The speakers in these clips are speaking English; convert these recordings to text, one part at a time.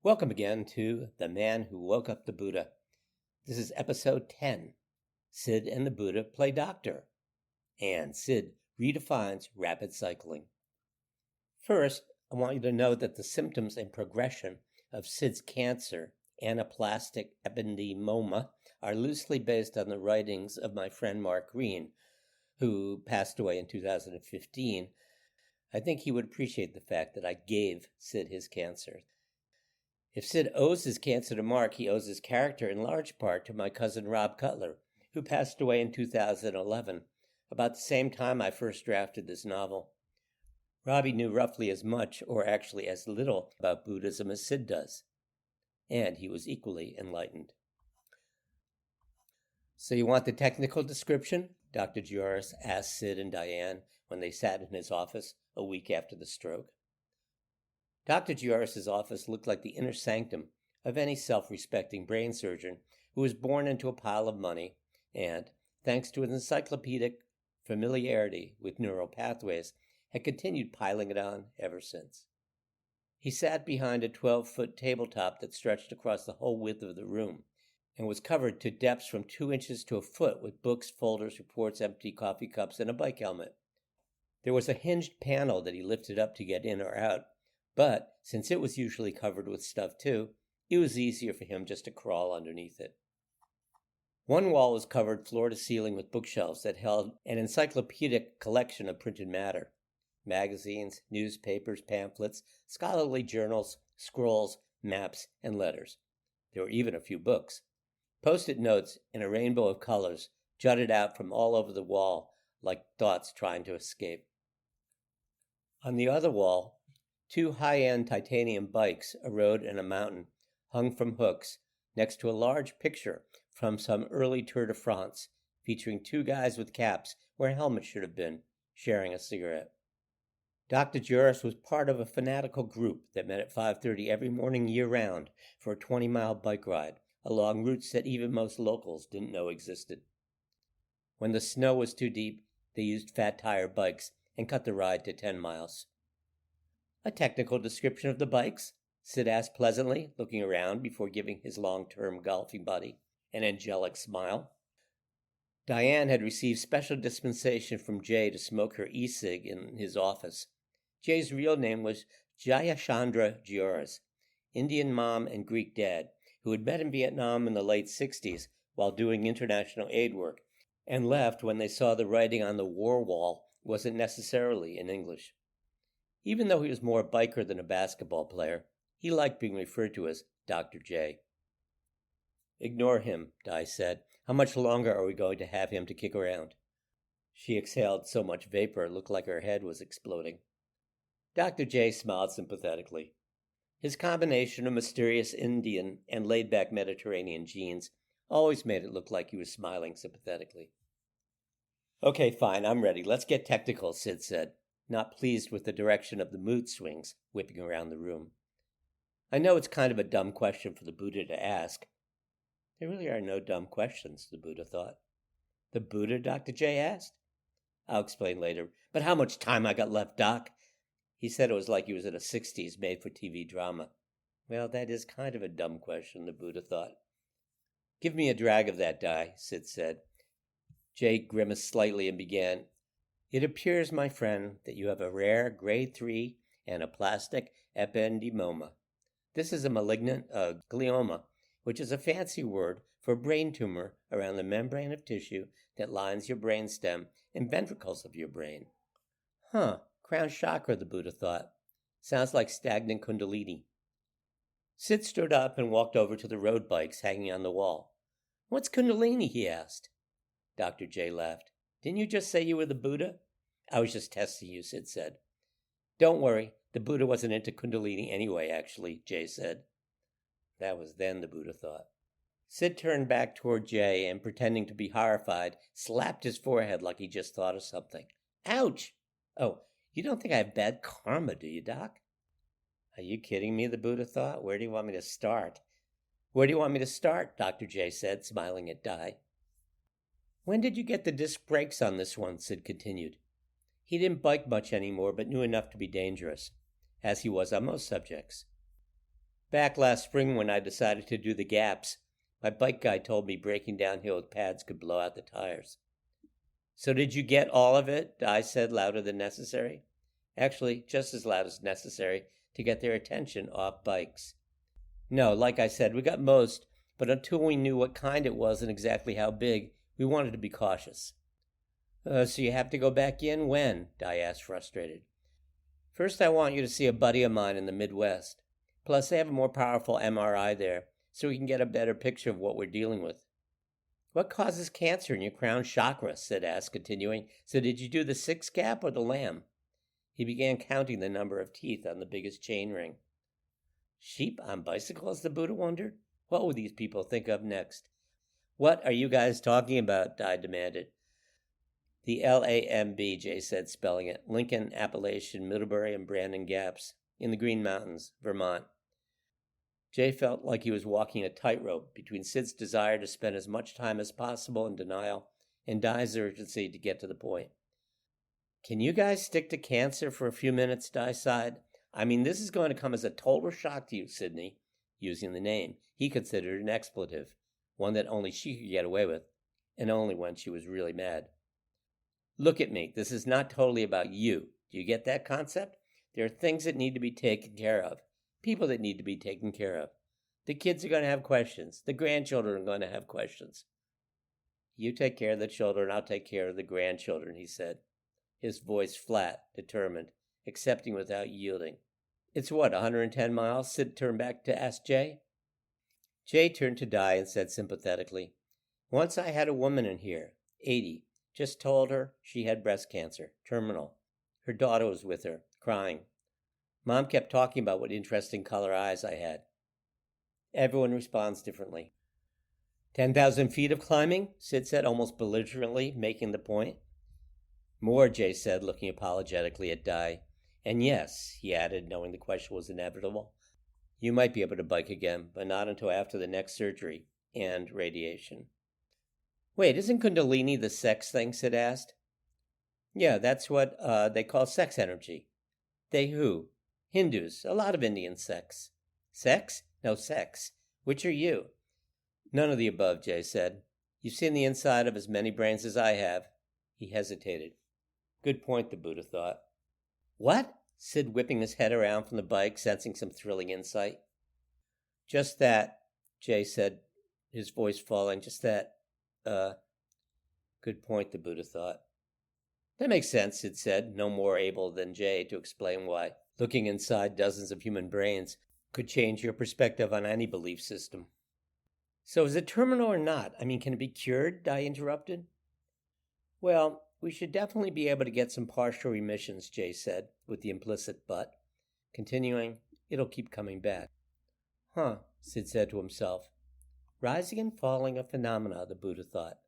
Welcome again to The Man Who Woke Up the Buddha. This is episode 10. Sid and the Buddha play doctor. And Sid redefines rapid cycling. First, I want you to know that the symptoms and progression of Sid's cancer, anaplastic ependymoma, are loosely based on the writings of my friend Mark Green, who passed away in 2015. I think he would appreciate the fact that I gave Sid his cancer. If Sid owes his cancer to Mark, he owes his character in large part to my cousin Rob Cutler, who passed away in 2011, about the same time I first drafted this novel. Robbie knew roughly as much, or actually as little, about Buddhism as Sid does, and he was equally enlightened. So you want the technical description? Dr. Joris asked Sid and Diane when they sat in his office a week after the stroke. Dr. Joris's office looked like the inner sanctum of any self-respecting brain surgeon who was born into a pile of money and, thanks to his encyclopedic familiarity with neural pathways, had continued piling it on ever since. He sat behind a 12-foot tabletop that stretched across the whole width of the room and was covered to depths from 2 inches to a foot with books, folders, reports, empty coffee cups, and a bike helmet. There was a hinged panel that he lifted up to get in or out, but since it was usually covered with stuff too, it was easier for him just to crawl underneath it. One wall was covered floor to ceiling with bookshelves that held an encyclopedic collection of printed matter: magazines, newspapers, pamphlets, scholarly journals, scrolls, maps, and letters. There were even a few books. Post-it notes in a rainbow of colors jutted out from all over the wall like thoughts trying to escape. On the other wall, 2 high-end titanium bikes, a road and a mountain, hung from hooks next to a large picture from some early Tour de France featuring 2 guys with caps where helmets should have been, sharing a cigarette. Dr. Joris was part of a fanatical group that met at 5:30 every morning year-round for a 20-mile bike ride along routes that even most locals didn't know existed. When the snow was too deep, they used fat-tire bikes and cut the ride to 10 miles. A technical description of the bikes? Sid asked pleasantly, looking around before giving his long-term golfing buddy an angelic smile. Diane had received special dispensation from Jay to smoke her e-cig in his office. Jay's real name was Jayachandra Joris, Indian mom and Greek dad, who had met in Vietnam in the late 60s while doing international aid work, and left when they saw the writing on the war wall wasn't necessarily in English. Even though he was more a biker than a basketball player, he liked being referred to as Dr. J. Ignore him, Di said. How much longer are we going to have him to kick around? She exhaled so much vapor it looked like her head was exploding. Dr. J smiled sympathetically. His combination of mysterious Indian and laid-back Mediterranean genes always made it look like he was smiling sympathetically. Okay, fine, I'm ready. Let's get technical, Sid said, not pleased with the direction of the mood swings whipping around the room. I know it's kind of a dumb question for the Buddha to ask. There really are no dumb questions, the Buddha thought. The Buddha, Dr. J asked? I'll explain later. But how much time I got left, Doc? He said it was like he was in a 60s made-for-TV drama. Well, that is kind of a dumb question, the Buddha thought. Give me a drag of that, Di, Sid said. Jay grimaced slightly and began, It appears, my friend, that you have a rare grade 3 anaplastic ependymoma. This is a malignant glioma, which is a fancy word for a brain tumor around the membrane of tissue that lines your brainstem and ventricles of your brain. Crown chakra, the Buddha thought. Sounds like stagnant kundalini. Sid stood up and walked over to the road bikes hanging on the wall. What's kundalini? He asked. Dr. J laughed. Didn't you just say you were the Buddha? I was just testing you, Sid said. Don't worry, the Buddha wasn't into kundalini anyway, actually, Jay said. That was then, the Buddha thought. Sid turned back toward Jay and, pretending to be horrified, slapped his forehead like he just thought of something. Ouch! Oh, you don't think I have bad karma, do you, Doc? Are you kidding me, the Buddha thought? Where do you want me to start? Where do you want me to start? Dr. J said, smiling at Di. When did you get the disc brakes on this one? Sid continued. He didn't bike much anymore, but knew enough to be dangerous, as he was on most subjects. Back last spring when I decided to do the gaps, my bike guy told me breaking downhill with pads could blow out the tires. So did you get all of it? Di said, louder than necessary. Actually, just as loud as necessary to get their attention off bikes. No, like I said, we got most, but until we knew what kind it was and exactly how big, we wanted to be cautious. So you have to go back in? When? Di asked, frustrated. First, I want you to see a buddy of mine in the Midwest. Plus, they have a more powerful MRI there, so we can get a better picture of what we're dealing with. What causes cancer in your crown chakra? Said Ass, continuing. So did you do the 6 gap or the L.A.M.B? He began counting the number of teeth on the biggest chain ring. Sheep on bicycles, the Buddha wondered. What would these people think of next? What are you guys talking about? Di demanded. The L.A.M.B, Jay said, spelling it. Lincoln, Appalachian, Middlebury, and Brandon Gaps, in the Green Mountains, Vermont. Jay felt like he was walking a tightrope between Sid's desire to spend as much time as possible in denial and Di's urgency to get to the point. Can you guys stick to cancer for a few minutes? Di sighed. I mean, this is going to come as a total shock to you, Sydney, using the name he considered an expletive, one that only she could get away with, and only when she was really mad. Look at me. This is not totally about you. Do you get that concept? There are things that need to be taken care of. People that need to be taken care of. The kids are going to have questions. The grandchildren are going to have questions. You take care of the children, I'll take care of the grandchildren, he said, his voice flat, determined, accepting without yielding. It's what, 110 miles? Sid turned back to ask Jay. Jay turned to Di and said sympathetically, Once I had a woman in here, 80, just told her she had breast cancer, terminal. Her daughter was with her, crying. Mom kept talking about what interesting color eyes I had. Everyone responds differently. 10,000 feet of climbing? Sid said, almost belligerently, making the point. More, Jay said, looking apologetically at Di. And yes, he added, knowing the question was inevitable, you might be able to bike again, but not until after the next surgery and radiation. Wait, isn't Kundalini the sex thing? Sid asked. Yeah, that's what they call sex energy. They who? Hindus, a lot of Indian sects. Sex? No, sex. Which are you? None of the above, Jay said. You've seen the inside of as many brains as I have. He hesitated. Good point, the Buddha thought. What? Sid whipping his head around from the bike, sensing some thrilling insight. Just that, Jay said, his voice falling. Just that, Good point, the Buddha thought. That makes sense, Sid said, no more able than Jay to explain why looking inside dozens of human brains could change your perspective on any belief system. So is it terminal or not? I mean, can it be cured? Di interrupted. Well, we should definitely be able to get some partial remissions, Jay said, with the implicit but. Continuing, it'll keep coming back. Huh, Sid said to himself. Rising and falling of phenomena, the Buddha thought.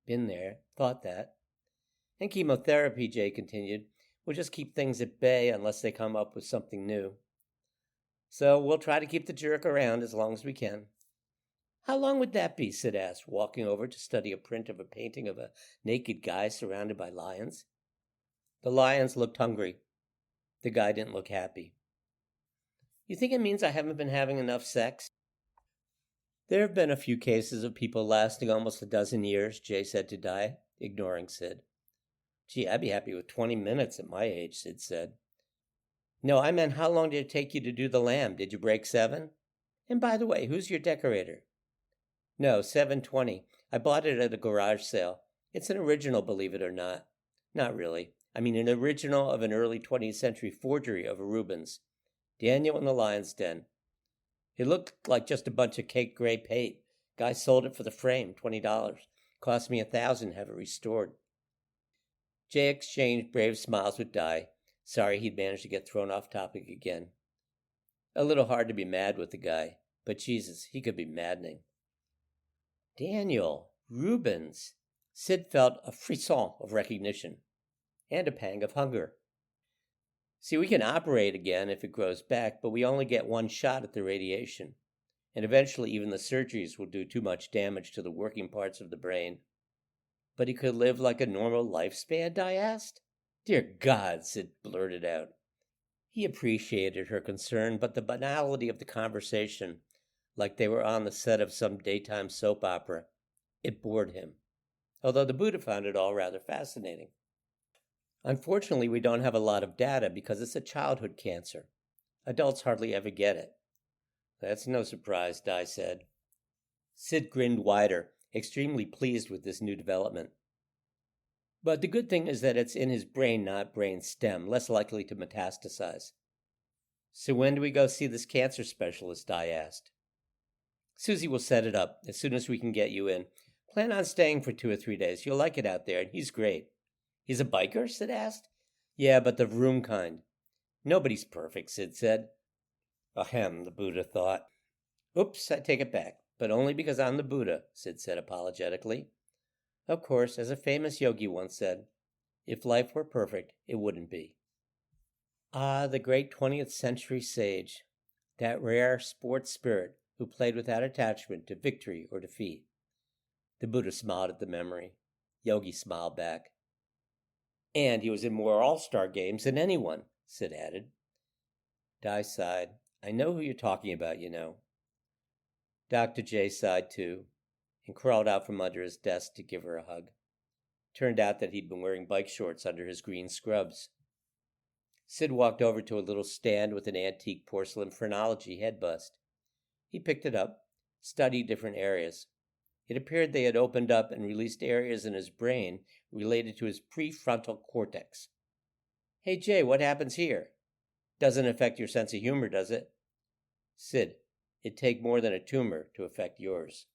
Been there, thought that. And chemotherapy, Jay continued, will just keep things at bay unless they come up with something new. So we'll try to keep the jerk around as long as we can. How long would that be? Sid asked, walking over to study a print of a painting of a naked guy surrounded by lions. The lions looked hungry. The guy didn't look happy. You think it means I haven't been having enough sex? There have been a few cases of people lasting almost a dozen years, Jay said to Di, ignoring Sid. Gee, I'd be happy with 20 minutes at my age, Sid said. No, I meant how long did it take you to do the L.A.M.B? Did you break 7? And by the way, who's your decorator? No, 720. I bought it at a garage sale. It's an original, believe it or not. Not really. I mean an original of an early 20th century forgery of a Rubens. Daniel in the Lion's Den. It looked like just a bunch of cake gray paint. Guy sold it for the frame, $20. Cost me $1,000 to have it restored. Jay exchanged brave smiles with Di. Sorry he'd managed to get thrown off topic again. A little hard to be mad with the guy, but Jesus, he could be maddening. Daniel, Rubens. Sid felt a frisson of recognition and a pang of hunger. See, we can operate again if it grows back, but we only get one shot at the radiation, and eventually even the surgeries will do too much damage to the working parts of the brain. But he could live like a normal lifespan, Di asked. Dear God, Sid blurted out. He appreciated her concern, but the banality of the conversation, like they were on the set of some daytime soap opera, it bored him, although the Buddha found it all rather fascinating. Unfortunately, we don't have a lot of data because it's a childhood cancer. Adults hardly ever get it. That's no surprise, Di said. Sid grinned wider, extremely pleased with this new development. But the good thing is that it's in his brain, not brain stem, less likely to metastasize. So when do we go see this cancer specialist? Di asked. Susie will set it up as soon as we can get you in. Plan on staying for 2 or 3 days. You'll like it out there, and he's great. He's a biker? Sid asked. Yeah, but the vroom kind. Nobody's perfect, Sid said. Ahem, the Buddha thought. Oops, I take it back, but only because I'm the Buddha, Sid said apologetically. Of course, as a famous yogi once said, if life were perfect, it wouldn't be. Ah, the great 20th century sage, that rare sports spirit who played without attachment to victory or defeat. The Buddha smiled at the memory. Yogi smiled back. And he was in more all-star games than anyone, Sid added. Di sighed. I know who you're talking about, you know. Dr. J sighed too, and crawled out from under his desk to give her a hug. Turned out that he'd been wearing bike shorts under his green scrubs. Sid walked over to a little stand with an antique porcelain phrenology head bust. He picked it up, studied different areas. It appeared they had opened up and released areas in his brain related to his prefrontal cortex. Hey, Jay, what happens here? Doesn't affect your sense of humor, does it? Sid, it'd take more than a tumor to affect yours.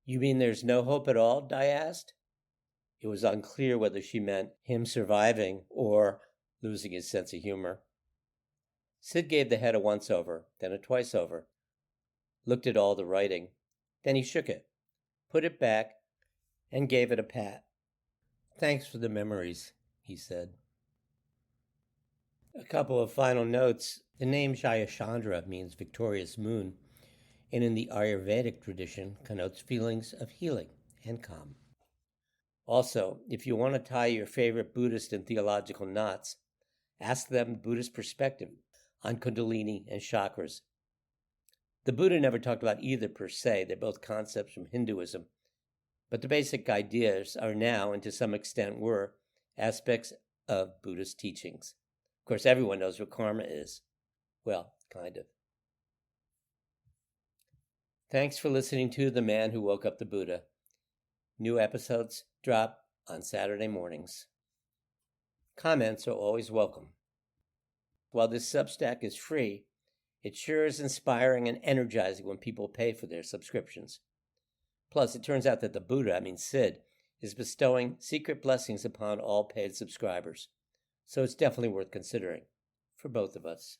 You mean there's no hope at all? Di asked. It was unclear whether she meant him surviving or losing his sense of humor. Sid gave the head a once-over, then a twice-over. Looked at all the writing. Then he shook it, put it back, and gave it a pat. Thanks for the memories, he said. A couple of final notes. The name Jayachandra means victorious moon, and in the Ayurvedic tradition connotes feelings of healing and calm. Also, if you want to tie your favorite Buddhist and theological knots, ask them Buddhist perspective on Kundalini and chakras. The Buddha never talked about either per se. They're both concepts from Hinduism. But the basic ideas are now, and to some extent were, aspects of Buddhist teachings. Of course, everyone knows what karma is. Well, kind of. Thanks for listening to The Man Who Woke Up the Buddha. New episodes drop on Saturday mornings. Comments are always welcome. While this Substack is free, it sure is inspiring and energizing when people pay for their subscriptions. Plus, it turns out that the Buddha, Sid, is bestowing secret blessings upon all paid subscribers. So it's definitely worth considering for both of us.